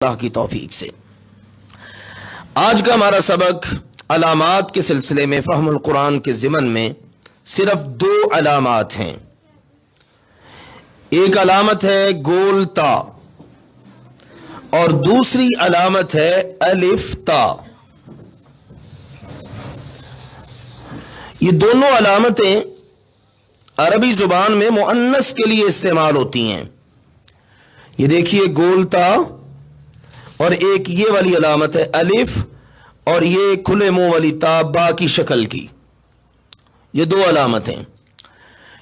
اللہ کی توفیق سے۔ آج کا ہمارا سبق علامات کے سلسلے میں فہم القرآن کے ضمن میں صرف دو علامات ہیں۔ ایک علامت ہے گول تا اور دوسری علامت ہے الف تا۔ یہ دونوں علامتیں عربی زبان میں مؤنث کے لیے استعمال ہوتی ہیں۔ یہ دیکھیے گول تا اور ایک یہ والی علامت ہے الف، اور یہ کھلے منہ والی تا با کی شکل کی۔ یہ دو علامتیں،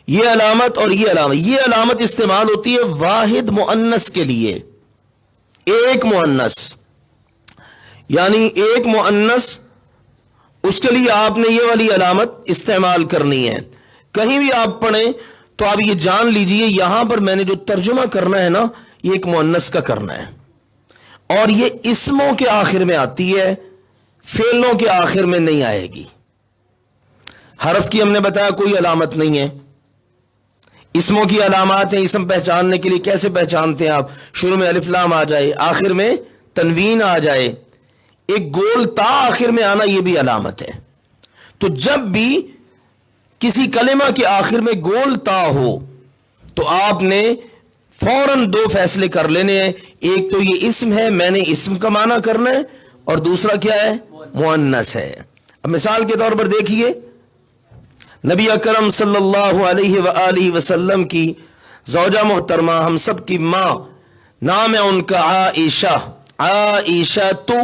یہ علامت اور یہ علامت استعمال ہوتی ہے واحد مؤنث کے لیے، ایک مؤنث، یعنی ایک مؤنث، اس کے لیے آپ نے یہ والی علامت استعمال کرنی ہے۔ کہیں بھی آپ پڑھیں تو آپ یہ جان لیجئے یہاں پر میں نے جو ترجمہ کرنا ہے نا، یہ ایک مؤنث کا کرنا ہے، اور یہ اسموں کے آخر میں آتی ہے، فعلوں کے آخر میں نہیں آئے گی۔ حرف کی ہم نے بتایا کوئی علامت نہیں ہے، اسموں کی علامات ہیں۔ اسم پہچاننے کے لیے کیسے پہچانتے ہیں آپ؟ شروع میں الف لام آ جائے، آخر میں تنوین آ جائے، ایک گول تا آخر میں آنا، یہ بھی علامت ہے۔ تو جب بھی کسی کلمہ کے آخر میں گول تا ہو تو آپ نے فوراً دو فیصلے کر لینے ہیں۔ ایک تو یہ اسم ہے، میں نے اسم کا معنی کرنا ہے، اور دوسرا کیا ہے؟ مؤنث ہے۔ اب مثال کے طور پر دیکھیے، نبی اکرم صلی اللہ علیہ وآلہ وسلم کی زوجہ محترمہ، ہم سب کی ماں، نام ہے ان کا عائشہ، عائشہ تو۔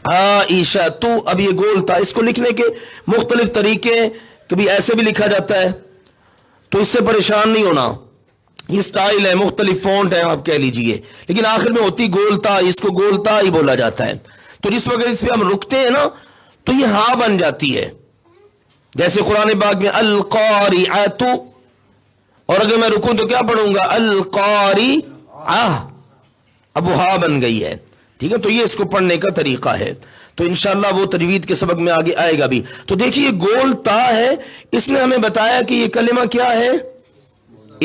اب یہ گول تھا، اس کو لکھنے کے مختلف طریقے ہیں، کبھی ایسے بھی لکھا جاتا ہے، تو اس سے پریشان نہیں ہونا، یہ سٹائل ہے، مختلف فونٹ ہے آپ کہہ لیجئے، لیکن آخر میں ہوتی گول تا، اس کو گول تا ہی بولا جاتا ہے۔ تو جس وقت اس پہ ہم رکتے ہیں نا تو یہ ہاں بن جاتی ہے، جیسے قرآن پاک میں القارعۃ، اور اگر میں رکوں تو کیا پڑھوں گا؟ القارعہ، اب وہ ہاں بن گئی ہے، ٹھیک ہے۔ تو یہ اس کو پڑھنے کا طریقہ ہے، تو انشاءاللہ وہ تجوید کے سبق میں آگے آئے گا بھی۔ تو دیکھیے گول تا ہے، اس نے ہمیں بتایا کہ یہ کلمہ کیا ہے؟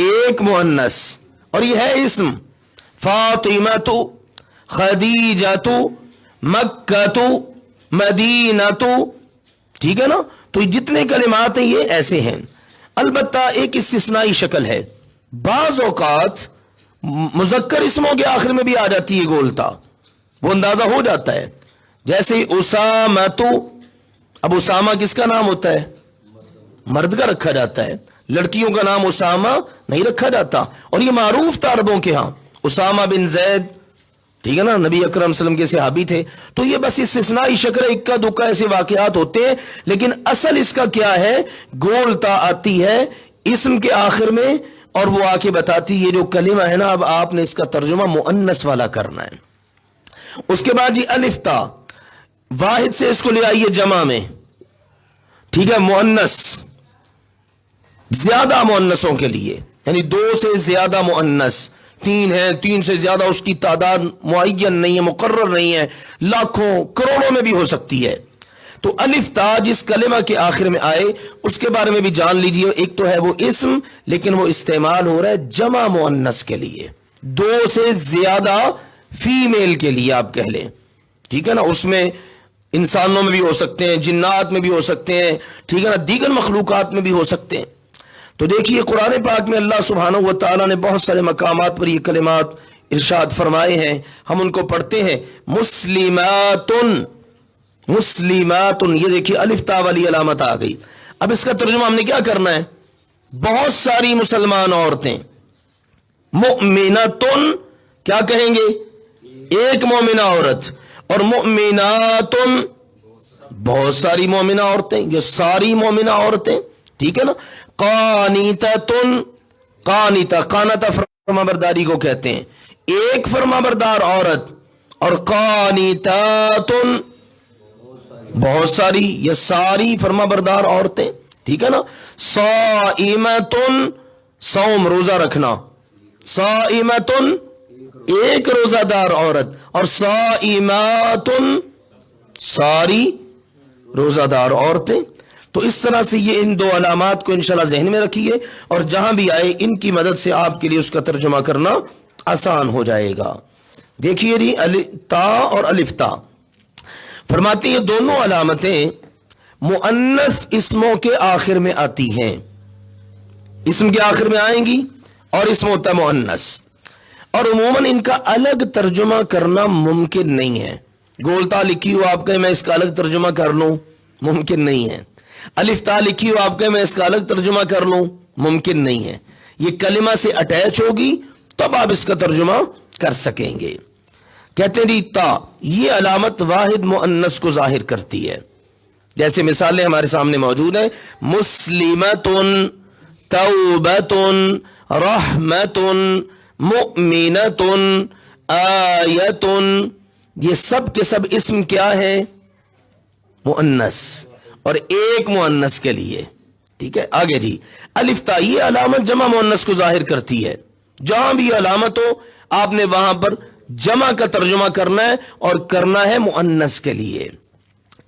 ایک مؤنث، اور یہ ہے اسم، فاطمۃ، خدیجۃ، مکۃ، مدینۃ، ٹھیک ہے نا۔ تو جتنے کلمات ہیں یہ ایسے ہیں، البتہ ایک استثنائی شکل ہے، بعض اوقات مذکر اسموں کے آخر میں بھی آ جاتی ہے گولتا، وہ اندازہ ہو جاتا ہے، جیسے اسامۃ۔ اب اسامہ کس کا نام ہوتا ہے؟ مرد کا رکھا جاتا ہے، لڑکیوں کا نام اسامہ نہیں رکھا جاتا، اور یہ معروف تھا عربوں کے ہاں، اسامہ بن زید، ٹھیک ہے نا، نبی اکرم صلی اللہ علیہ وسلم کے صحابی تھے۔ تو یہ بس استثنائی شکل، اکا دکا ایسے واقعات ہوتے ہیں، لیکن اصل اس کا کیا ہے؟ گول تا آتی ہے اسم کے آخر میں، اور وہ آ کے بتاتی یہ جو کلمہ ہے نا، اب آپ نے اس کا ترجمہ مؤنث والا کرنا ہے۔ اس کے بعد جی الف تا، واحد سے اس کو لے آئیے جمع میں، ٹھیک ہے، مؤنث، زیادہ مؤنثوں کے لیے، یعنی دو سے زیادہ مؤنث، تین ہے، تین سے زیادہ، اس کی تعداد معین نہیں ہے، مقرر نہیں ہے، لاکھوں کروڑوں میں بھی ہو سکتی ہے۔ تو الف تا جس کلمہ کے آخر میں آئے اس کے بارے میں بھی جان لیجئے، ایک تو ہے وہ اسم، لیکن وہ استعمال ہو رہا ہے جمع مؤنث کے لیے، دو سے زیادہ فیمیل کے لیے آپ کہہ لیں، ٹھیک ہے نا۔ اس میں انسانوں میں بھی ہو سکتے ہیں، جنات میں بھی ہو سکتے ہیں، ٹھیک ہے نا، دیگر مخلوقات میں بھی ہو سکتے ہیں۔ تو دیکھیے قرآن پاک میں اللہ سبحانہ و تعالیٰ نے بہت سارے مقامات پر یہ کلمات ارشاد فرمائے ہیں، ہم ان کو پڑھتے ہیں۔ مسلماتن، مسلماتن، یہ دیکھیے الف تا والی علامت آ گئی۔ اب اس کا ترجمہ ہم نے کیا کرنا ہے؟ بہت ساری مسلمان عورتیں، مؤمناتن، کیا کہیں گے؟ ایک مومنہ عورت، اور مؤمناتن، بہت ساری مومنہ عورتیں، یہ ساری مومنہ عورتیں، ٹھیک ہے نا۔ قانتاتن، قانتا، قانتا فرما برداری کو کہتے ہیں، ایک فرما بردار عورت، اور قانتاتن، بہت ساری یا ساری فرما بردار عورتیں، ٹھیک ہے نا۔ صائمتن، صوم روزہ رکھنا، صائمتن، ایک روزہ دار عورت، اور صائماتن، ساری روزہ دار عورتیں۔ تو اس طرح سے یہ ان دو علامات کو انشاءاللہ ذہن میں رکھیے، اور جہاں بھی آئے ان کی مدد سے آپ کے لیے اس کا ترجمہ کرنا آسان ہو جائے گا۔ دیکھیے جی تا اور الف تا، فرماتے ہیں یہ دونوں علامتیں مؤنث اسموں کے آخر میں آتی ہیں، اسم کے آخر میں آئیں گی اور اسم ہوتا ہے مؤنث، اور عموماً ان کا الگ ترجمہ کرنا ممکن نہیں ہے۔ گول تا لکھی ہو آپ کہیں میں اس کا الگ ترجمہ کر لوں، ممکن نہیں ہے۔ الف تا لکھی ہو آپ کہیں میں اس کا الگ ترجمہ کر لوں، ممکن نہیں ہے۔ یہ کلمہ سے اٹیچ ہوگی تب آپ اس کا ترجمہ کر سکیں گے۔ کہتے ہیں جی تا یہ علامت واحد مؤنث کو ظاہر کرتی ہے، جیسے مثالیں ہمارے سامنے موجود ہیں، مسلمتن، توبتن، رحمتن، مؤمنتن، آیتن، یہ سب کے سب اسم کیا ہے؟ مؤنث، اور ایک مؤنث کے لیے، ٹھیک ہے۔ آگے جی الف تا یہ علامت جمع مؤنث کو ظاہر کرتی ہے، جہاں بھی علامت ہو آپ نے وہاں پر جمع کا ترجمہ کرنا ہے، اور کرنا ہے مؤنث کے لیے۔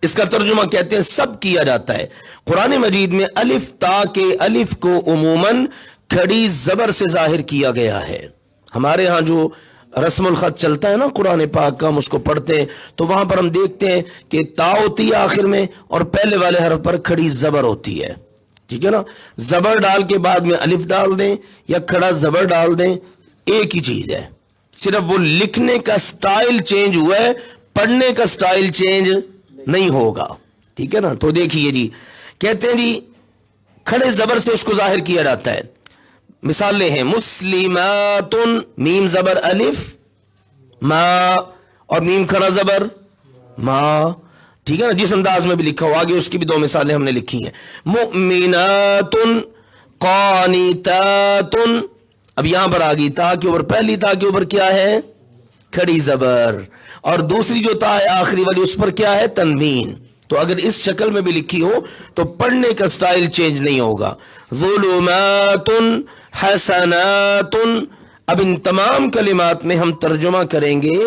اس کا ترجمہ کہتے ہیں سب کیا جاتا ہے۔ قرآن مجید میں الف تا کے الف کو عموماً کھڑی زبر سے ظاہر کیا گیا ہے۔ ہمارے ہاں جو رسم الخط چلتا ہے نا قرآن پاک کا، ہم اس کو پڑھتے ہیں تو وہاں پر ہم دیکھتے ہیں کہ تا ہوتی ہے آخر میں، اور پہلے والے حرف پر کھڑی زبر ہوتی ہے، ٹھیک ہے نا۔ زبر ڈال کے بعد میں الف ڈال دیں یا کھڑا زبر ڈال دیں، ایک ہی چیز ہے، صرف وہ لکھنے کا سٹائل چینج ہوا ہے، پڑھنے کا سٹائل چینج نہیں ہوگا، ٹھیک ہے نا۔ تو دیکھیے جی کہتے ہیں جی کھڑے زبر سے اس کو ظاہر کیا جاتا ہے۔ مثالیں ہیں مسلمات، میم زبر الف، ما، اور میم کھڑا زبر ما، ٹھیک ہے نا، جس انداز میں بھی لکھا ہو۔ آگے اس کی بھی دو مثالیں ہم نے لکھی ہیں، مؤمنات، قانتات، اب یہاں پر آگئی تا کے اوپر، پہلی تا کے اوپر کیا ہے؟ کھڑی زبر، اور دوسری جو تا ہے آخری والی اس پر کیا ہے؟ تنوین۔ تو اگر اس شکل میں بھی لکھی ہو تو پڑھنے کا سٹائل چینج نہیں ہوگا۔ ظلمات، حسنات، اب ان تمام کلمات میں ہم ترجمہ کریں گے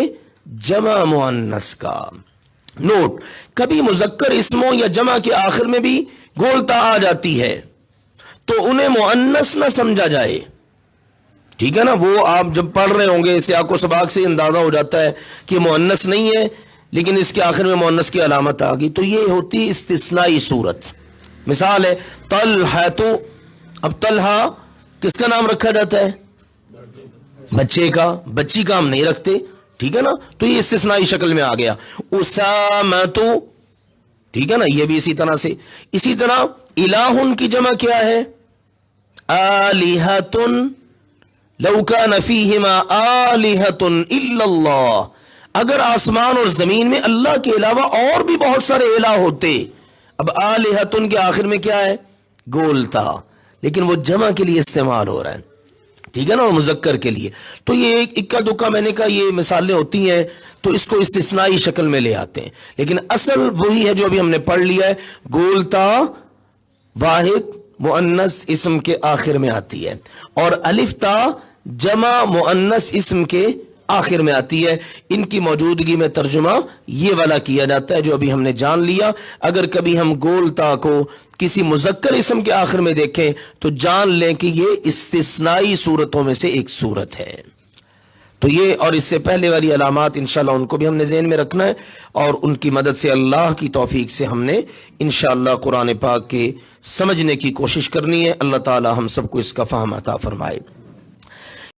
جمع مؤنث کا۔ نوٹ، کبھی مذکر اسموں یا جمع کے آخر میں بھی گولتا آ جاتی ہے تو انہیں مؤنث نہ سمجھا جائے، ٹھیک ہے نا۔ وہ آپ جب پڑھ رہے ہوں گے سیاق و سباق سے اندازہ ہو جاتا ہے کہ مؤنث نہیں ہے لیکن اس کے آخر میں مؤنث کی علامت آ گئی، تو یہ ہوتی استثنائی صورت۔ مثال ہے طلحہ، اب طلحہ کس کا نام رکھا جاتا ہے؟ بچے کا، بچی کا ہم نہیں رکھتے، ٹھیک ہے نا، تو یہ استثنائی شکل میں آ گیا۔ اسامۃ، ٹھیک ہے نا، یہ بھی اسی طرح سے۔ اسی طرح الہ کی جمع کیا ہے؟ آلہۃ، لو کان فیہما آلہۃ الا اللہ، اگر آسمان اور زمین میں اللہ کے علاوہ اور بھی بہت سارے الہ ہوتے۔ اب آلہۃ کے آخر میں کیا ہے؟ گولتا، لیکن وہ جمع کے لیے استعمال ہو رہا ہے، ٹھیک ہے نا، اور مذکر کے لیے۔ تو یہ اکا دکا میں نے کہا یہ مثالیں ہوتی ہیں تو اس کو استثنائی شکل میں لے آتے ہیں، لیکن اصل وہی ہے جو ابھی ہم نے پڑھ لیا ہے، گولتا واحد مؤنث اسم کے آخر میں آتی ہے، اور الف تا جمع مؤنث اسم کے آخر میں آتی ہے۔ ان کی موجودگی میں ترجمہ یہ والا کیا جاتا ہے جو ابھی ہم نے جان لیا۔ اگر کبھی ہم گول تا کو کسی مذکر اسم کے آخر میں دیکھیں تو جان لیں کہ یہ استثنائی صورتوں میں سے ایک صورت ہے۔ تو یہ اور اس سے پہلے والی علامات انشاءاللہ ان کو بھی ہم نے ذہن میں رکھنا ہے، اور ان کی مدد سے اللہ کی توفیق سے ہم نے انشاءاللہ قرآن پاک کے سمجھنے کی کوشش کرنی ہے۔ اللہ تعالی ہم سب کو اس کا فہم عطا فرمائے۔